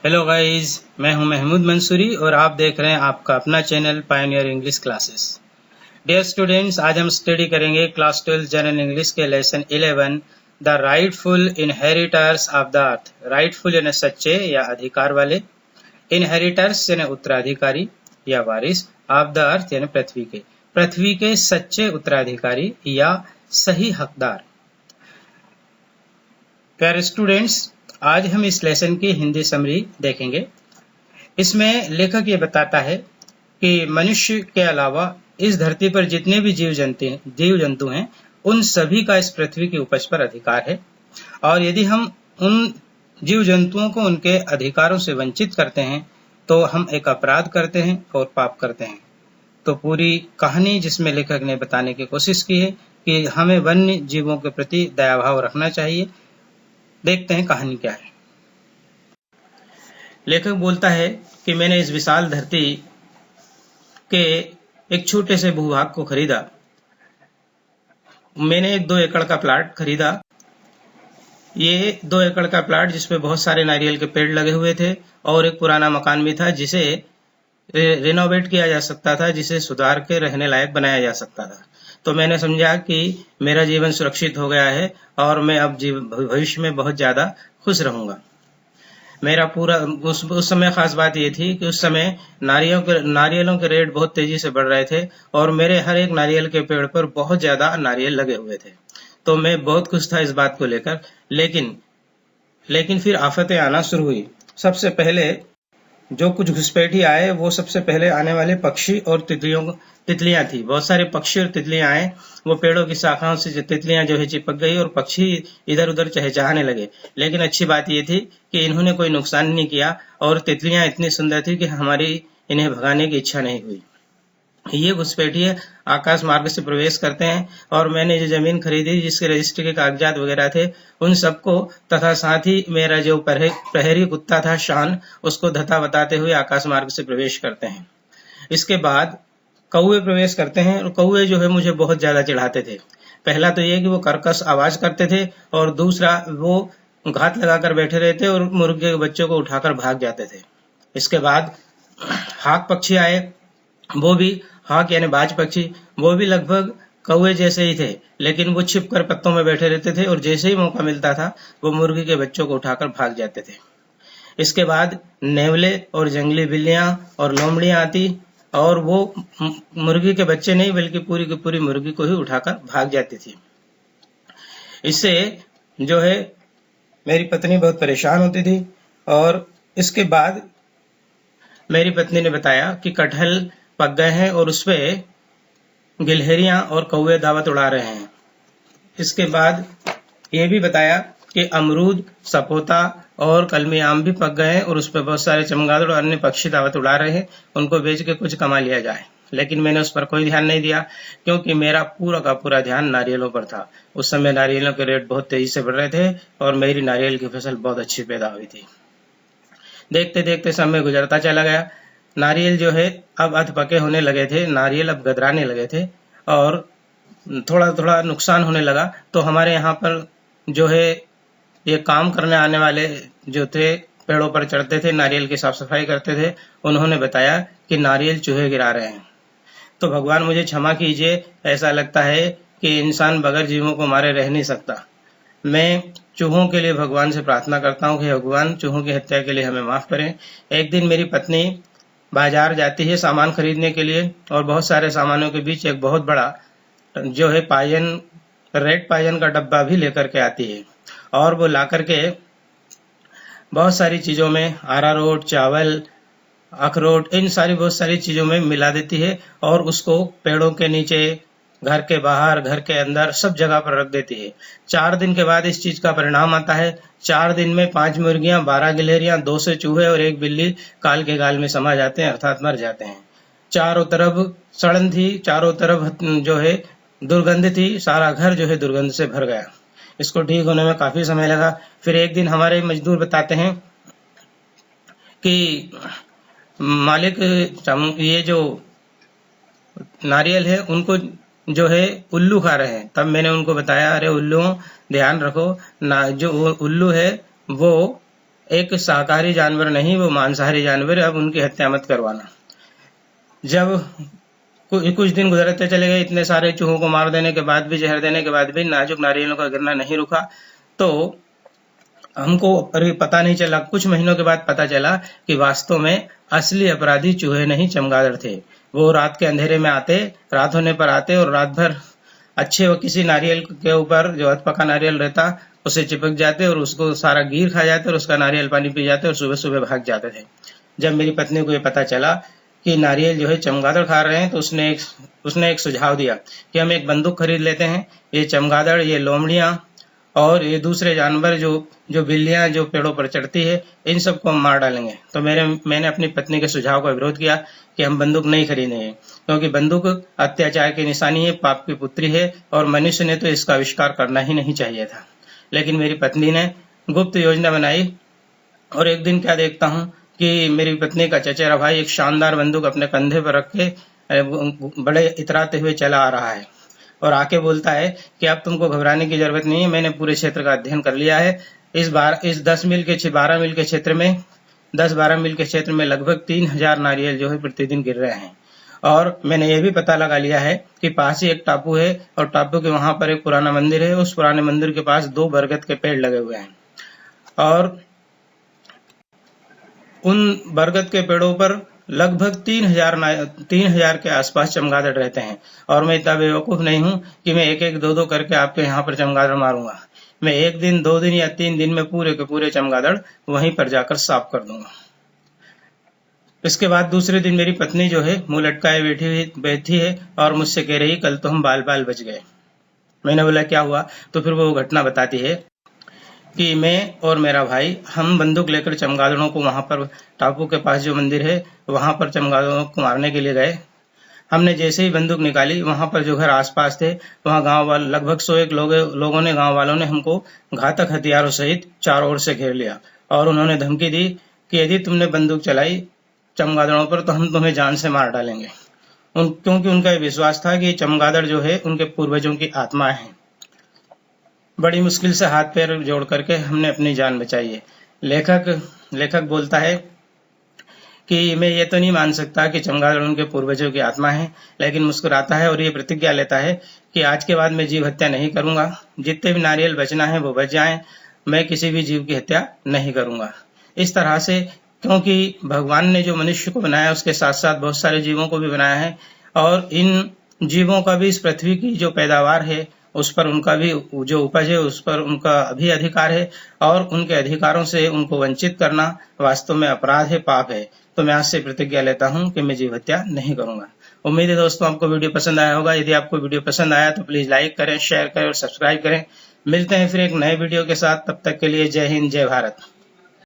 Hello guys, मैं हूं महमूद मंसूरी और आप देख रहे हैं आपका अपना channel Pioneer English Classes. Dear students, आज हम स्टडी करेंगे क्लास 12 जनरल इंग्लिश के lesson 11 the rightful inheritors of the earth. Rightful यानी सच्चे या अधिकार वाले, इनहेरिटर्स यानी उत्तराधिकारी या वारिस, ऑफ द अर्थ यानी पृथ्वी के सच्चे उत्तराधिकारी या सही हकदार। प्यारे स्टूडेंट्स, आज हम इस लेसन की हिंदी समरी देखेंगे। इसमें लेखक ये बताता है कि मनुष्य के अलावा इस धरती पर जितने भी जीव जंतु हैं, उन सभी का इस पृथ्वी की उपज पर अधिकार है, और यदि हम उन जीव जंतुओं को उनके अधिकारों से वंचित करते हैं तो हम एक अपराध करते हैं और पाप करते हैं। तो पूरी कहानी जिसमें लेखक ने बताने की कोशिश की है कि हमें वन्य जीवों के प्रति दयाभाव रखना चाहिए। देखते हैं कहानी क्या है। लेखक बोलता है कि मैंने इस विशाल धरती के एक छोटे से भूभाग को खरीदा। मैंने एक 2 एकड़ का प्लाट खरीदा। ये 2 एकड़ का प्लाट जिसमें बहुत सारे नारियल के पेड़ लगे हुए थे और एक पुराना मकान भी था जिसे रिनोवेट किया जा सकता था, जिसे सुधार के रहने लायक बनाया जा सकता था। तो मैंने समझा कि मेरा जीवन सुरक्षित हो गया है और मैं अब भविष्य में बहुत ज्यादा खुश रहूंगा। मेरा पूरा उस समय खास बात ये थी कि उस समय नारियलों के रेट बहुत तेजी से बढ़ रहे थे और मेरे हर एक नारियल के पेड़ पर बहुत ज्यादा नारियल लगे हुए थे। तो मैं बहुत खुश था इस बात को लेकर। लेकिन फिर आफतें आना शुरू हुई। सबसे पहले जो कुछ घुसपैठी आए वो सबसे पहले आने वाले पक्षी और तितलियां थी। बहुत सारे पक्षी और तितलियां आए। वो पेड़ों की शाखाओं से तितलियां जो है चिपक गई और पक्षी इधर उधर चहचहाने लगे। लेकिन अच्छी बात ये थी कि इन्होंने कोई नुकसान नहीं किया और तितलियां इतनी सुंदर थी कि हमारी इन्हें भगाने की इच्छा नहीं हुई। ये घुसपैठिए आकाश मार्ग से प्रवेश करते हैं और मैंने जो जमीन खरीदी जिसके रजिस्ट्री के कागजात वगैरह थे उन सबको, तथा साथ ही मेरा जो प्रहरी कुत्ता था शान, उसको धता बताते हुए आकाश मार्ग से प्रवेश करते हैं। इसके बाद कौवे प्रवेश करते हैं और कौवे जो है मुझे बहुत ज्यादा चिढ़ाते थे। पहला तो ये कि वो कर्कश आवाज करते थे और दूसरा वो घात लगाकर बैठे रहते और मुर्गे के बच्चों को उठाकर भाग जाते थे। इसके बाद हाक पक्षी आए। वो भी हाक यानी बाज पक्षी, वो भी लगभग कौवे जैसे ही थे, लेकिन वो छिपकर पत्तों में बैठे रहते थे और जैसे ही मौका मिलता था वो मुर्गी के बच्चों को उठाकर भाग जाते थे। इसके बाद नेवले और जंगली बिल्लियां और लोमड़ियां आती और वो मुर्गी के बच्चे नहीं बल्कि पूरी की पूरी मुर्गी को ही उठाकर भाग जाती थी। इससे जो है मेरी पत्नी बहुत परेशान होती थी। और इसके बाद मेरी पत्नी ने बताया कि कटहल पक गए हैं और उसपे गिलहरियां और कौवे दावत उड़ा रहे हैं। इसके बाद ये भी बताया कि अमरूद, सपोता और कलमी आम भी पक गए हैं और उस पर बहुत सारे चमगादड़ और अन्य पक्षी दावत उड़ा रहे हैं। उनको बेच के कुछ कमा लिया जाए। लेकिन मैंने उस पर कोई ध्यान नहीं दिया क्योंकि मेरा पूरा का पूरा ध्यान नारियलों पर था। उस समय नारियलों के रेट बहुत तेजी से बढ़ रहे थे और मेरी नारियल की फसल बहुत अच्छी पैदा हुई थी। देखते देखते समय गुजरता चला गया। नारियल जो है अब अध पके होने लगे थे, नारियल अब गदराने लगे थे और थोड़ा थोड़ा नुकसान होने लगा। तो हमारे यहाँ पर जो है ये काम करने आने वाले जो थे, पेड़ों पर चढ़ते थे, नारियल की साफ सफाई करते थे, उन्होंने बताया कि नारियल चूहे गिरा रहे हैं। तो भगवान मुझे क्षमा कीजिए, ऐसा लगता है कि इंसान बगैर जीवों को मारे रह नहीं सकता। मैं चूहों के लिए भगवान से प्रार्थना करता हूँ कि भगवान चूहों की हत्या के लिए हमें माफ करें। एक दिन मेरी पत्नी बाजार जाती है सामान खरीदने के लिए और बहुत सारे सामानों के बीच एक बहुत बड़ा जो है रेड पायजन का डब्बा भी लेकर के आती है और वो ला करके बहुत सारी चीजों में अरारोट, चावल, अखरोट, इन सारी बहुत सारी चीजों में मिला देती है और उसको पेड़ों के नीचे, घर के बाहर, घर के अंदर, सब जगह पर रख देती है। 4 दिन के बाद इस चीज का परिणाम आता है। 4 दिन में 5 मुर्गियां, 12 गिलहरियां, 2 से चूहे और 1 बिल्ली काल के गाल में समा जाते हैं, अर्थात मर जाते हैं। चारों तरफ सड़न थी, चारों तरफ जो है दुर्गंध थी, सारा घर जो है दुर्गंध से भर गया। इसको ठीक होने में काफी समय लगा। फिर एक दिन हमारे मजदूर बताते हैं कि मालिक ये जो नारियल है उनको जो है उल्लू खा रहे हैं। तब मैंने उनको बताया, अरे उल्लू ध्यान रखो ना, जो उल्लू है वो एक शाकाहारी जानवर नहीं, वो मांसाहारी जानवर है, अब उनकी हत्या मत करवाना। जब कुछ दिन गुजरते चले गए, इतने सारे चूहों को मार देने के बाद भी, जहर देने के बाद भी नाजुक नारियलों का गिरना नहीं रुका, तो हमको अभी पता नहीं चला, कुछ महीनों के बाद पता चला कि वास्तव में असली अपराधी चूहे नहीं, चमगादड़ थे। वो रात के अंधेरे में आते, रात होने पर आते और रात भर अच्छे वो किसी नारियल के ऊपर, जो अधपका नारियल रहता, उसे चिपक जाते और उसको सारा गिर खा जाते और उसका नारियल पानी पी जाते और सुबह सुबह भाग जाते थे। जब मेरी पत्नी को ये पता चला कि नारियल जो है चमगादड़ खा रहे हैं, तो उसने एक सुझाव दिया कि हम एक बंदूक खरीद लेते हैं, ये चमगादड़, ये लोमड़ियां और ये दूसरे जानवर जो बिल्लियां जो पेड़ों पर चढ़ती है, इन सबको हम मार डालेंगे। तो मैंने अपनी पत्नी के सुझाव का विरोध किया कि हम बंदूक नहीं खरीदेंगे, क्योंकि बंदूक अत्याचार की निशानी है, पाप की पुत्री है और मनुष्य ने तो इसका आविष्कार करना ही नहीं चाहिए था। लेकिन मेरी पत्नी ने गुप्त योजना बनाई और एक दिन क्या देखता हूँ कि मेरी पत्नी का चचेरा भाई एक शानदार बंदूक अपने कंधे पर रख के बड़े इतराते हुए चला आ रहा है और आके बोलता है कि अब तुमको घबराने की जरूरत नहीं है, मैंने पूरे क्षेत्र का अध्ययन कर लिया है। इस 12 मील के क्षेत्र में 10-12 मील के क्षेत्र में लगभग 3000 नारियल जो है प्रतिदिन गिर रहे हैं। और मैंने ये भी पता लगा लिया है कि पास ही एक टापू है और टापू के वहां पर एक पुराना मंदिर है, उस पुराने मंदिर के पास 2 बरगद के पेड़ लगे हुए हैं और उन बरगद के पेड़ों पर लगभग 3000 के आसपास चमगादड़ रहते हैं। और मैं इतना बेवकूफ नहीं हूं कि मैं एक 2 करके आपके यहाँ पर चमगादड़ मारूंगा। मैं 1 दिन 2 दिन या 3 दिन में पूरे के पूरे चमगादड़ वहीं पर जाकर साफ कर दूंगा। इसके बाद दूसरे दिन मेरी पत्नी जो है मुंह लटकाए बैठी है और मुझसे कह रही, कल तो हम बाल बाल बच गए। मैंने बोला क्या हुआ? तो फिर वो घटना बताती है कि मैं और मेरा भाई हम बंदूक लेकर चमगादड़ों को वहां पर टापू के पास जो मंदिर है वहां पर चमगादड़ों को मारने के लिए गए। हमने जैसे ही बंदूक निकाली, वहां पर जो घर आसपास थे वहां गांव वाले लगभग 101 लोगों ने, गांव वालों ने हमको घातक हथियारों सहित चारों ओर से घेर लिया और उन्होंने धमकी दी कि यदि तुमने बंदूक चलाई चमगादड़ों पर तो हम तुम्हें जान से मार डालेंगे। क्योंकि उनका विश्वास था कि चमगादड़ जो है उनके पूर्वजों की आत्मा है। बड़ी मुश्किल से हाथ पैर जोड़ करके हमने अपनी जान बचाई है। लेखक बोलता है कि मैं ये तो नहीं मान सकता कि चमगादड़ उनके पूर्वजों की आत्मा है, लेकिन मुस्कुराता है और ये प्रतिज्ञा लेता है कि आज के बाद मैं जीव हत्या नहीं करूंगा। जितने भी नारियल बचना है वो बच जाएं, मैं किसी भी जीव की हत्या नहीं करूंगा। इस तरह से, क्योंकि भगवान ने जो मनुष्य को बनाया उसके साथ साथ बहुत सारे जीवों को भी बनाया है और इन जीवों का भी इस पृथ्वी की जो पैदावार है उस पर उनका भी जो उपज है उस पर उनका भी अधिकार है और उनके अधिकारों से उनको वंचित करना वास्तव में अपराध है, पाप है। तो मैं आज से प्रतिज्ञा लेता हूं कि मैं जीव हत्या नहीं करूंगा। उम्मीद है दोस्तों आपको वीडियो पसंद आया होगा। यदि आपको वीडियो पसंद आया तो प्लीज लाइक करें, शेयर करें और सब्सक्राइब करें। मिलते हैं फिर एक नए वीडियो के साथ, तब तक के लिए जय हिंद, जय भारत।